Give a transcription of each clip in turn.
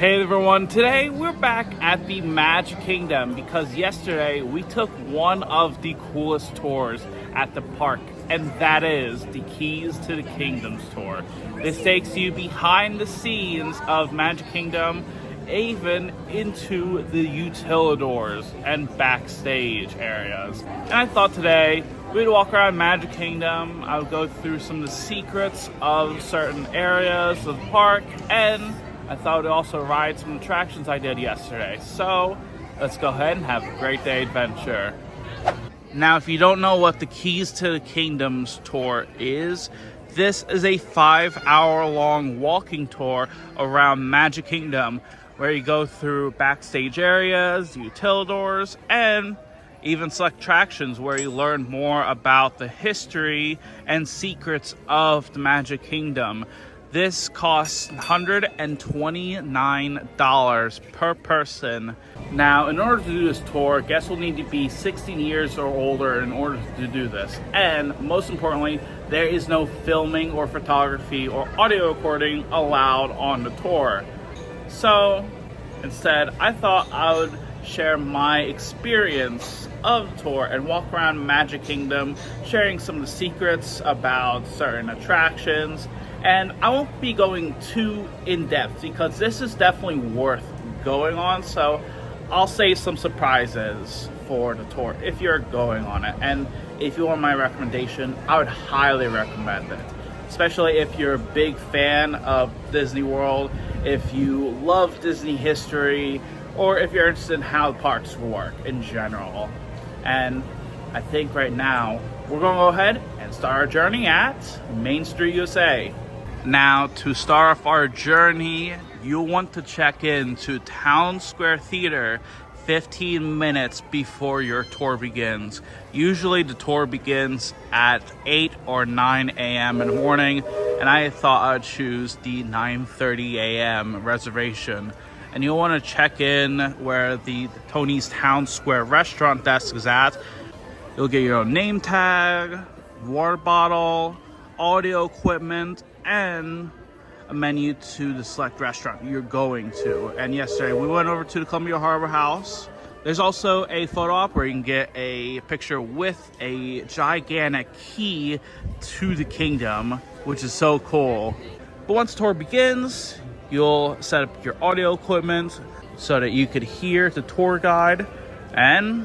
Hey everyone, today we're back at the Magic Kingdom because yesterday we took one of the coolest tours at the park, and that is the Keys to the Kingdoms tour. This takes you behind the scenes of Magic Kingdom, even into the Utilidors and Backstage areas. And I thought today we'd walk around Magic Kingdom, I would go through some of the secrets of certain areas of the park, and I thought we'd also ride some attractions I did yesterday. So let's go ahead and have a great day adventure. Now, if you don't know what the Keys to the Kingdoms tour is, this is a 5-hour-long walking tour around Magic Kingdom where you go through backstage areas, Utilidors, and even select attractions where you learn more about the history and secrets of the Magic Kingdom. This costs $129 per person. Now, in order to do this tour, guests will need to be 16 years or older in order to do this. And most importantly, there is no filming or photography or audio recording allowed on the tour. So, instead, I thought I would share my experience of the tour and walk around Magic Kingdom, sharing some of the secrets about certain attractions. And I won't be going too in-depth because this is definitely worth going on, so I'll save some surprises for the tour if you're going on it. And if you want my recommendation, I would highly recommend it, especially if you're a big fan of Disney World, if you love Disney history, or if you're interested in how the parks work in general. And I think right now we're going to go ahead and start our journey at Main Street, USA. Now, to start off our journey, you'll want to check in to Town Square Theater 15 minutes before your tour begins. Usually the tour begins at 8 or 9 a.m. in the morning, and I thought I'd choose the 9:30 a.m. reservation. And you'll want to check in where the Tony's Town Square restaurant desk is at. You'll get your own name tag, water bottle, audio equipment, and a menu to the select restaurant you're going to. And yesterday we went over to the Columbia Harbor House. There's also a photo op where you can get a picture with a gigantic key to the kingdom, which is so cool. But once the tour begins, you'll set up your audio equipment so that you could hear the tour guide, and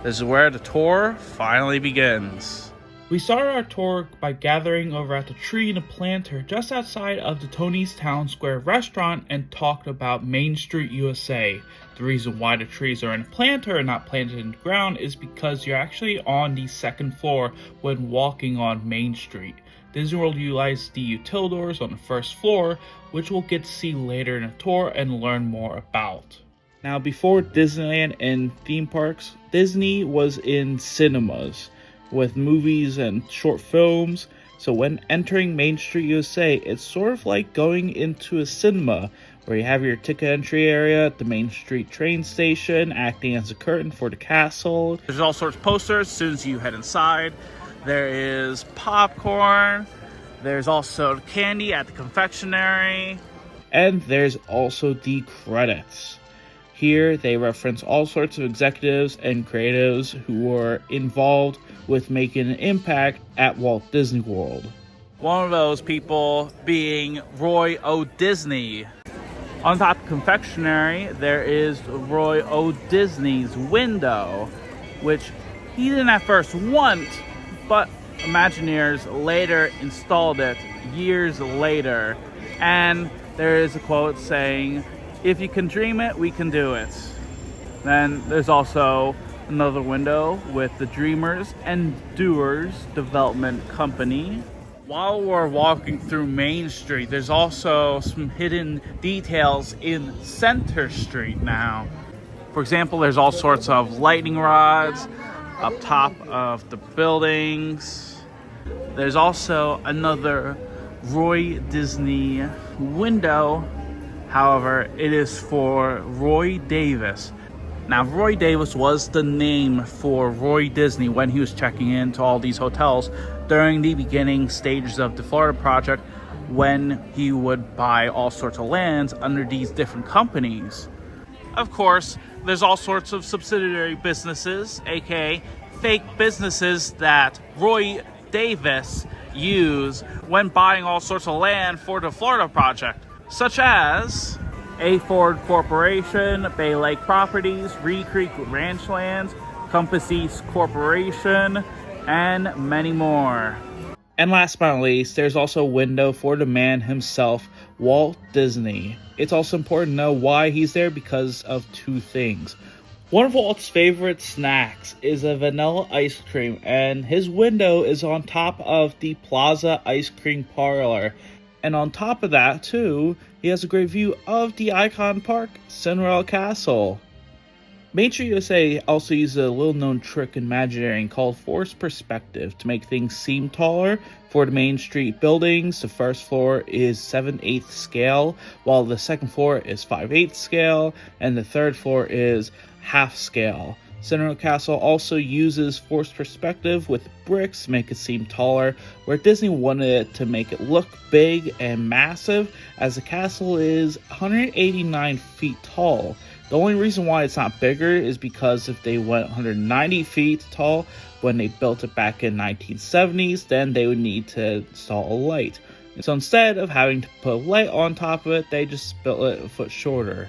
this is where the tour finally begins. We started our tour by gathering over at the Tree and a Planter just outside of the Tony's Town Square restaurant and talked about Main Street, USA. The reason why the trees are in a planter and not planted in the ground is because you're actually on the second floor when walking on Main Street. Disney World utilized the Utilidors on the first floor, which we'll get to see later in the tour and learn more about. Now, before Disneyland and theme parks, Disney was in cinemas with movies and short films. So when entering Main Street, USA, it's sort of like going into a cinema where you have your ticket entry area at the Main Street train station acting as a curtain for the castle. There's all sorts of posters as soon as you head inside. There is popcorn, there's also candy at the confectionery, and there's also the credits. Here they reference all sorts of executives and creatives who were involved with making an impact at Walt Disney World. One of those people being Roy O. Disney. On top of the confectionery, there is Roy O. Disney's window, which he didn't at first want, but Imagineers later installed it years later. And there is a quote saying, "If you can dream it, we can do it." Then there's also another window with the Dreamers and Doers Development Company. While we're walking through Main Street, there's also some hidden details in Center Street now. For example, there's all sorts of lightning rods up top of the buildings. There's also another Roy Disney window. However, it is for Roy Davis. Now, Roy Davis was the name for Roy Disney when he was checking into all these hotels during the beginning stages of the Florida project, when he would buy all sorts of lands under these different companies. Of course, there's all sorts of subsidiary businesses, aka fake businesses, that Roy Davis used when buying all sorts of land for the Florida project, such as A. Ford Corporation, Bay Lake Properties, Reed Creek Ranchlands, Compass East Corporation, and many more. And last but not least, there's also a window for the man himself, Walt Disney. It's also important to know why he's there because of two things. One of Walt's favorite snacks is a vanilla ice cream, and his window is on top of the Plaza Ice Cream Parlor. And on top of that, too, he has a great view of the icon park, Cinderella Castle. Main Street USA also uses a little-known trick in Imagineering called forced perspective to make things seem taller. For the Main Street buildings, the first floor is 7/8 scale, while the second floor is 5/8 scale, and the third floor is half scale. Cinderella Castle also uses forced perspective with bricks to make it seem taller, where Disney wanted it to make it look big and massive, as the castle is 189 feet tall. The only reason why it's not bigger is because if they went 190 feet tall when they built it back in 1970s, then they would need to install a light. And so instead of having to put a light on top of it, they just built it a foot shorter.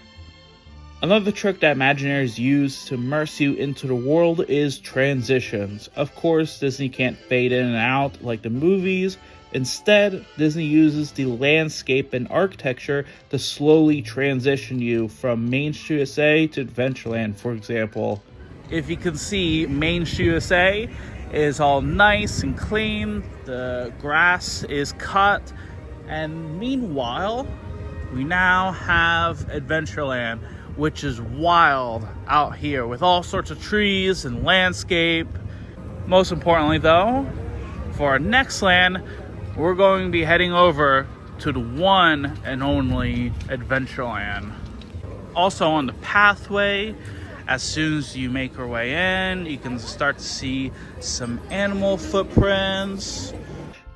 Another trick that Imagineers use to immerse you into the world is transitions. Of course, Disney can't fade in and out like the movies. Instead, Disney uses the landscape and architecture to slowly transition you from Main Street USA to Adventureland, for example. If you can see, Main Street USA is all nice and clean, the grass is cut, and meanwhile, we now have Adventureland, which is wild out here with all sorts of trees and landscape. Most importantly though, for our next land, we're going to be heading over to the one and only Adventureland. Also on the pathway, as soon as you make your way in, you can start to see some animal footprints.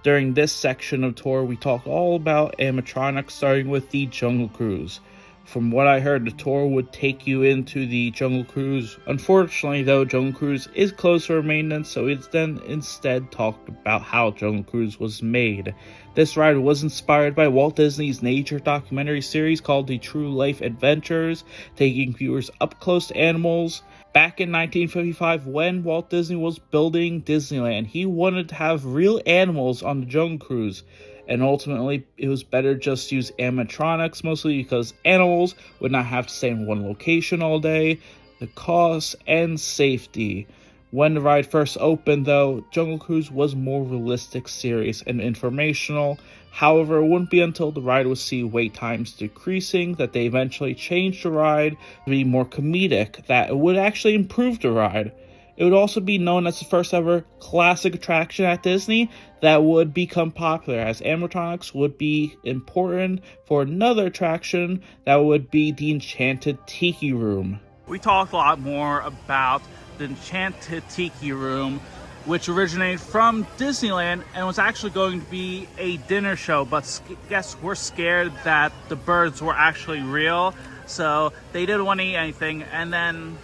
During this section of tour, we talk all about animatronics, starting with the Jungle Cruise. From what I heard, the tour would take you into the Jungle Cruise. Unfortunately, though, Jungle Cruise is closed for maintenance, so it's then instead talked about how Jungle Cruise was made. This ride was inspired by Walt Disney's nature documentary series called The True Life Adventures, taking viewers up close to animals. Back in 1955, when Walt Disney was building Disneyland, he wanted to have real animals on the Jungle Cruise. And ultimately, it was better just to use animatronics, mostly because animals would not have to stay in one location all day, the cost, and safety. When the ride first opened, though, Jungle Cruise was more realistic, serious, and informational. However, it wouldn't be until the ride would see wait times decreasing that they eventually changed the ride to be more comedic, that it would actually improve the ride. It would also be known as the first ever classic attraction at Disney that would become popular, as animatronics would be important for another attraction that would be the Enchanted Tiki Room. We talked a lot more about the Enchanted Tiki Room, which originated from Disneyland and was actually going to be a dinner show, but guess we're scared that the birds were actually real, so they didn't want to eat anything. And then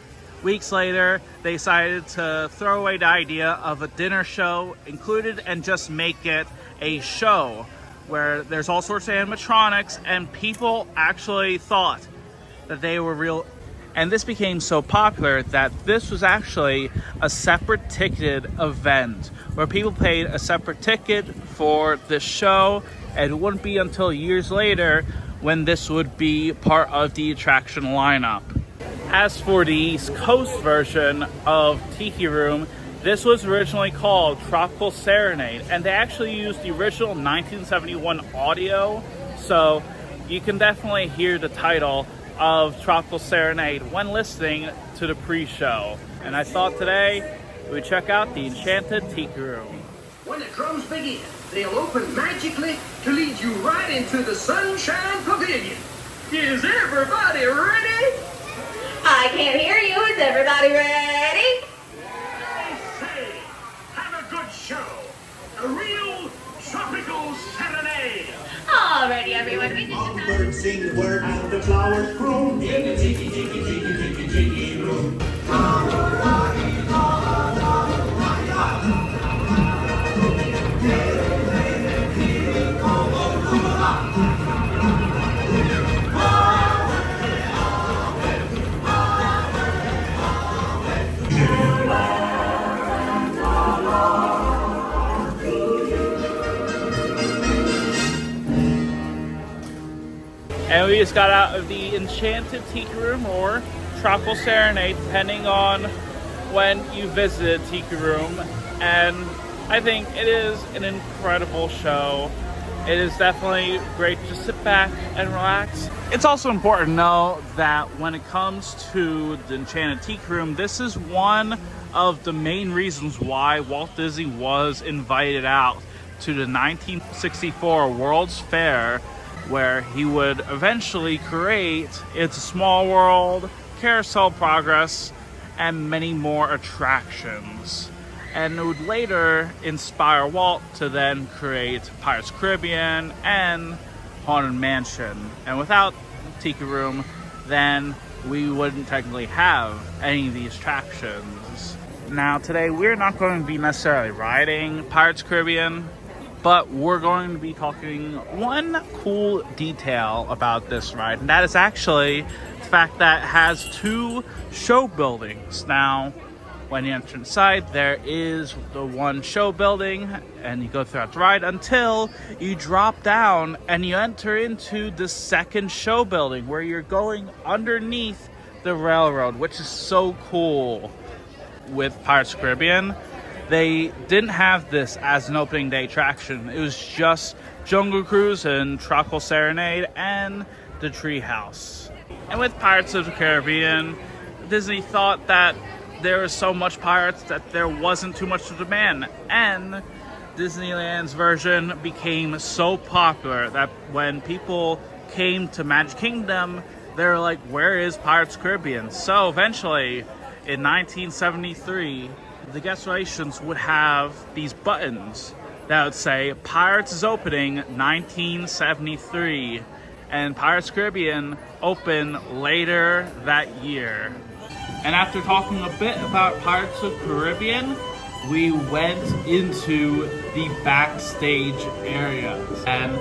weeks later, they decided to throw away the idea of a dinner show included and just make it a show where there's all sorts of animatronics and people actually thought that they were real. And this became so popular that this was actually a separate ticketed event where people paid a separate ticket for this show, and it wouldn't be until years later when this would be part of the attraction lineup. As for the East Coast version of Tiki Room, this was originally called Tropical Serenade, and they actually used the original 1971 audio, so you can definitely hear the title of Tropical Serenade when listening to the pre-show. And I thought today we would check out the Enchanted Tiki Room. When the drums begin, they'll open magically to lead you right into the Sunshine Pavilion. Is everybody ready? I can't hear you. Is everybody ready? I say, have a good show. A real tropical serenade. birds sing word and the flowers grow in the tiki tiki tiki tiki tiki room. And we just got out of the Enchanted Tiki Room or Tropical Serenade, depending on when you visited Tiki Room. And I think it is an incredible show. It is definitely great to sit back and relax. It's also important to know that when it comes to the Enchanted Tiki Room, this is one of the main reasons why Walt Disney was invited out to the 1964 World's Fair, where he would eventually create It's a Small World, Carousel Progress, and many more attractions. And it would later inspire Walt to then create Pirates of the Caribbean and Haunted Mansion. And without Tiki Room, then we wouldn't technically have any of these attractions. Now today we're not going to be necessarily riding Pirates of the Caribbean, but we're going to be talking one cool detail about this ride, and that is actually the fact that it has two show buildings. Now, when you enter inside, there is the one show building, and you go throughout the ride until you drop down and you enter into the second show building, where you're going underneath the railroad, which is so cool. With Pirates of the Caribbean, they didn't have this as an opening day attraction. It was just Jungle Cruise and Tropical Serenade and the Treehouse. And with Pirates of the Caribbean, Disney thought that there was so much pirates that there wasn't too much to demand. And Disneyland's version became so popular that when people came to Magic Kingdom, they were like, where is Pirates of the Caribbean? So eventually, in 1973, the guest relations would have these buttons that would say Pirates is opening 1973, and Pirates of the Caribbean opened later that year. And after talking a bit about Pirates of the Caribbean, we went into the backstage area. And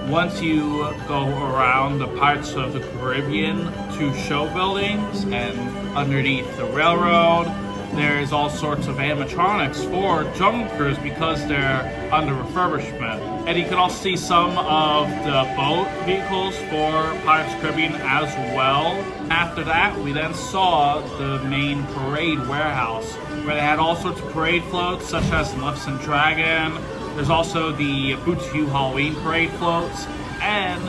once you go around the Pirates of the Caribbean two show buildings and underneath the railroad, there's all sorts of animatronics for Jungle Cruise because they're under refurbishment. And you can also see some of the boat vehicles for Pirates of the Caribbean as well. After that, we then saw the main parade warehouse, where they had all sorts of parade floats, such as the Maleficent Dragon. There's also the Boots Hue Halloween parade floats, and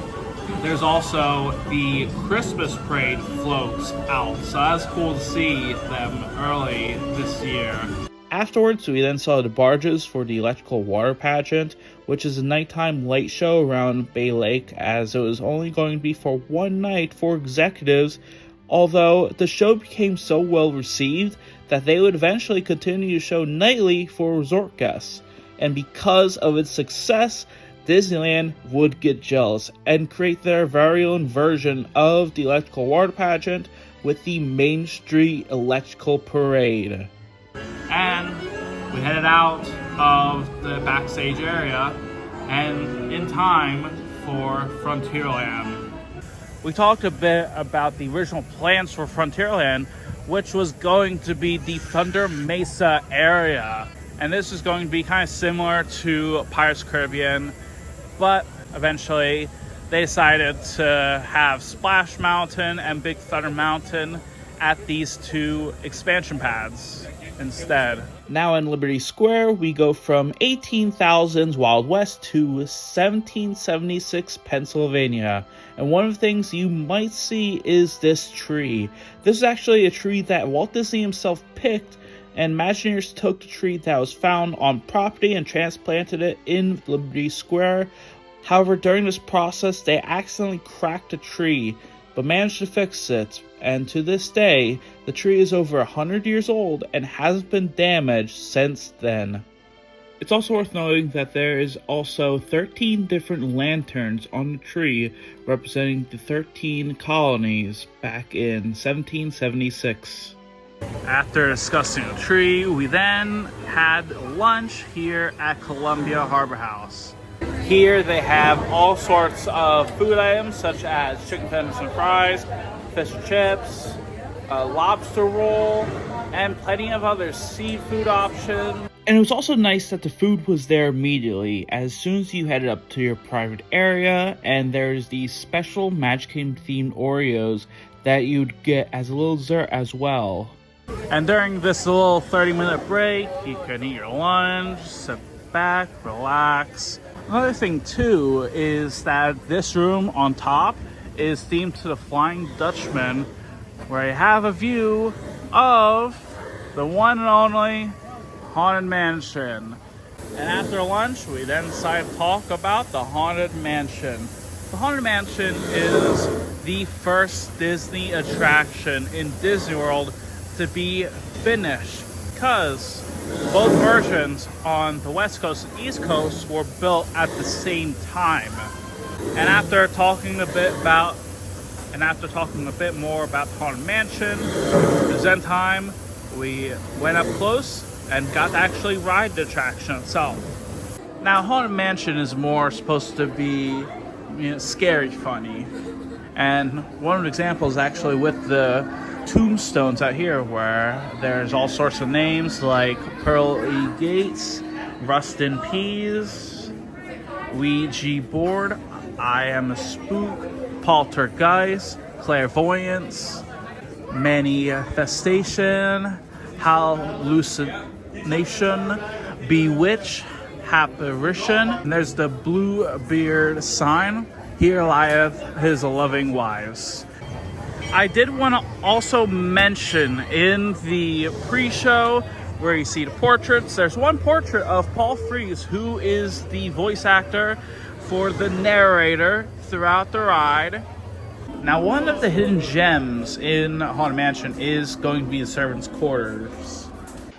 there's also the Christmas parade floats out. So that's cool to see them early this year. Afterwards, we then saw the barges for the electrical water pageant, which is a nighttime light show around Bay Lake, as it was only going to be for one night for executives, although the show became so well received that they would eventually continue to show nightly for resort guests. And because of its success, Disneyland would get jealous and create their very own version of the electrical water pageant with the Main Street Electrical Parade. And we headed out of the backstage area and in time for Frontierland. We talked a bit about the original plans for Frontierland, which was going to be the Thunder Mesa area. And this is going to be kind of similar to Pirates of the Caribbean, but eventually they decided to have Splash Mountain and Big Thunder Mountain at these two expansion pads instead. Now in Liberty Square, we go from 18,000s Wild West to 1776 Pennsylvania. And one of the things you might see is this tree. This is actually a tree that Walt Disney himself picked, and Imagineers took the tree that was found on property and transplanted it in Liberty Square. However, during this process, they accidentally cracked the tree, but managed to fix it. And to this day, the tree is over 100 years old and hasn't been damaged since then. It's also worth noting that there is also 13 different lanterns on the tree representing the 13 colonies back in 1776. After discussing the tree, we then had lunch here at Columbia Harbor House. Here they have all sorts of food items such as chicken tenders and fries, fish and chips, a lobster roll, and plenty of other seafood options. And it was also nice that the food was there immediately as soon as you headed up to your private area, and there's these special Magic Kingdom themed Oreos that you'd get as a little dessert as well. And during this little 30-minute break, you can eat your lunch, sit back, relax. Another thing too is that this room on top is themed to the Flying Dutchman, where you have a view of the one and only Haunted Mansion. And after lunch, we then decided to talk about the Haunted Mansion. The Haunted Mansion is the first Disney attraction in Disney World to be finished, because both versions on the West Coast and East Coast were built at the same time. And after talking a bit more about the Haunted Mansion, it was then time we went up close and got to actually ride the attraction itself. Now, Haunted Mansion is more supposed to be, scary funny. And one of the examples is actually with the tombstones out here, where there's all sorts of names like Pearly Gates, Rustin Peas, Ouija Board, I Am a Spook, Poltergeist, Clairvoyance, Manifestation, Hallucination, Bewitch, Apparition, and there's the Bluebeard sign. Here lieth his loving wives. I did want to also mention in the pre-show where you see the portraits, there's one portrait of Paul Frees, who is the voice actor for the narrator throughout the ride. Now, one of the hidden gems in Haunted Mansion is going to be the servants' quarters.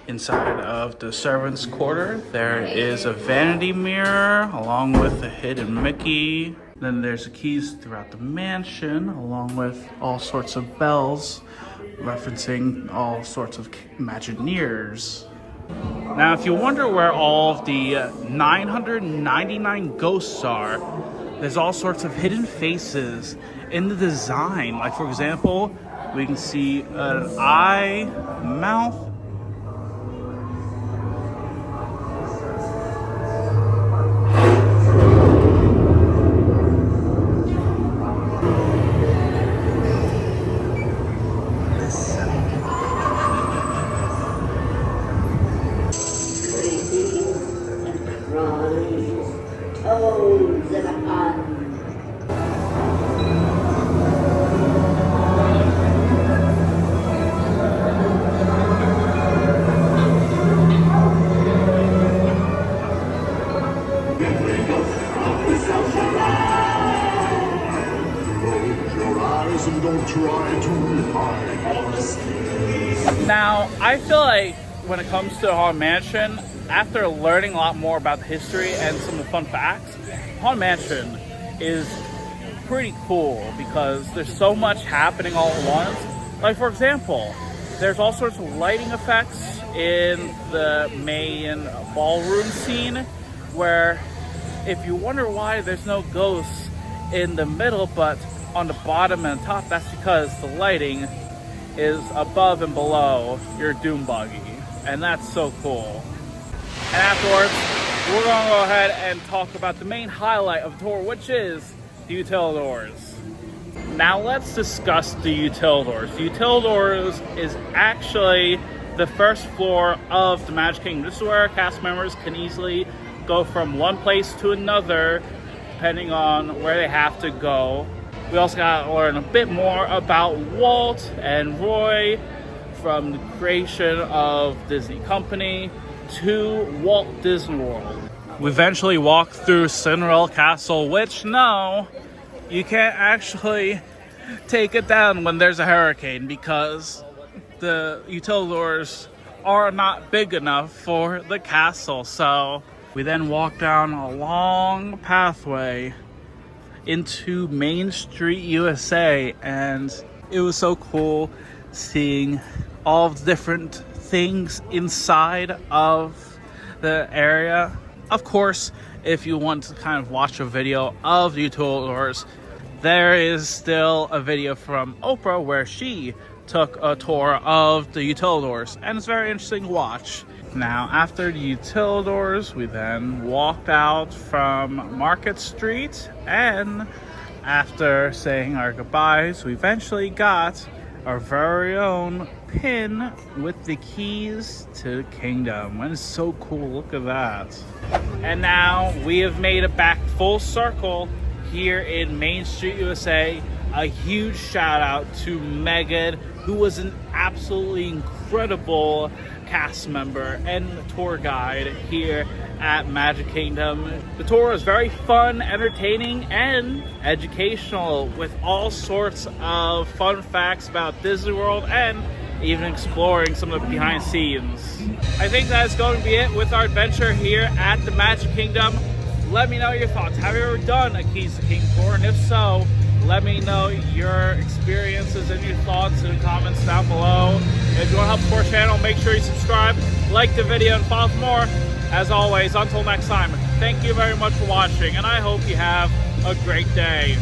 Inside of the servants' quarter, there is a vanity mirror along with a hidden Mickey. Then there's the keys throughout the mansion, along with all sorts of bells referencing all sorts of Imagineers. Now, if you wonder where all of the 999 ghosts are, there's all sorts of hidden faces in the design. Like, for example, we can see an eye, mouth, Now, I feel like when it comes to Haunted Mansion, after learning a lot more about the history and some of the fun facts, Haunted Mansion is pretty cool because there's so much happening all at once. Like, for example, there's all sorts of lighting effects in the main ballroom scene, where if you wonder why there's no ghosts in the middle but on the bottom and top, that's because the lighting is above and below your doom buggy, and that's so cool. And afterwards, we're going to go ahead and talk about the main highlight of the tour, which is the Utilidors. Now let's discuss the Utilidors. The Utilidors is actually the first floor of the Magic Kingdom. This is where cast members can easily go from one place to another, depending on where they have to go. We also got to learn a bit more about Walt and Roy, from the creation of Disney Company to Walt Disney World. We eventually walked through Cinderella Castle, which, no, you can't actually take it down when there's a hurricane because the Utilidors are not big enough for the castle. So We then walked down a long pathway into Main Street, USA, and it was so cool seeing all of the different things inside of the area. Of course, if you want to kind of watch a video of the Utilidors, there is still a video from Oprah where she took a tour of the Utilidors, and it's very interesting to watch. Now, after the Utilidors, we then walked out from Market Street, and after saying our goodbyes, we eventually got our very own pin with the keys to the kingdom. And it's so cool, look at that. And now we have made it back full circle here in Main Street, USA. A huge shout out to Megan, who was an absolutely incredible cast member and tour guide here at Magic Kingdom. The tour was very fun, entertaining, and educational, with all sorts of fun facts about Disney World and even exploring some of the behind the scenes. I think that's going to be it with our adventure here at the Magic Kingdom. Let me know your thoughts. Have you ever done a Keys to King tour? And if so, let me know your experiences and your thoughts in the comments down below. If you want to help support the channel, make sure you subscribe, like the video, and follow for more. As always, until next time, thank you very much for watching, and I hope you have a great day.